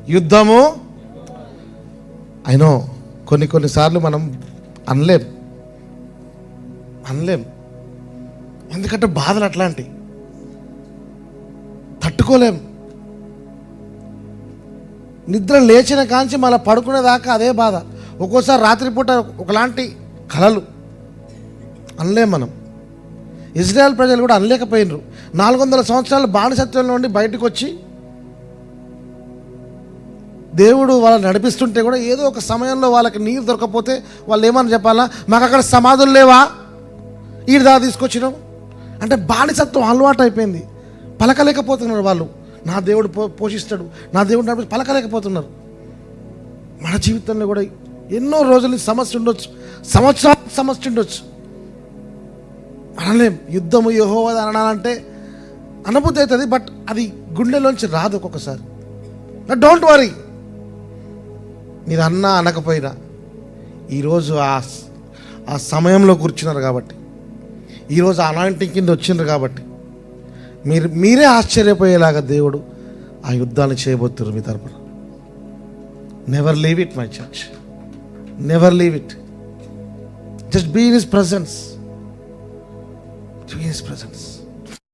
యుద్ధము. అయినో కొన్నిసార్లు మనం అనలేం, ఎందుకంటే బాధలు అట్లాంటి తట్టుకోలేం. నిద్ర లేచిన కాంచి మళ్ళీ పడుకునేదాకా అదే బాధ. ఒక్కోసారి రాత్రిపూట ఒకలాంటి కలలు అనలేం మనం. ఇజ్రాయెల్ ప్రజలు కూడా అనలేకపోయినరు. 400 సంవత్సరాల బానిసత్వం నుండి బయటకు వచ్చి దేవుడు వాళ్ళని నడిపిస్తుంటే కూడా ఏదో ఒక సమయంలో వాళ్ళకి నీరు దొరకపోతే వాళ్ళు ఏమని చెప్పాలా, మాకు అక్కడ సమాధులు లేవా, ఈడు దాకా తీసుకొచ్చినాం అంటే బానిసత్వం అలవాటు అయిపోయింది. పలకలేకపోతున్నారు వాళ్ళు. నా దేవుడు పోషిస్తాడు, నా దేవుడు నడిపి పలకలేకపోతున్నారు. మన జీవితంలో కూడా ఎన్నో రోజులు సమస్య ఉండొచ్చు, సంవత్సరాలకు సమస్య ఉండొచ్చు. అనలేం. యుద్ధము యెహోవాది అనాలంటే అనుభూతి అవుతుంది, బట్ అది గుండెలోంచి రాదు ఒక్కొక్కసారి. డోంట్ వరీ, మీరు అన్నా అనకపోయినా ఈరోజు ఆ సమయంలో కూర్చున్నారు కాబట్టి, ఈరోజు అనాయింటింగ్ కింద వచ్చినారు కాబట్టి మీరే ఆశ్చర్యపోయేలాగా దేవుడు ఆ యుద్ధాన్ని చేయబోతున్నారు మీ తరపున. Never leave it my church, never leave it. Just be in his presence, be in his presence.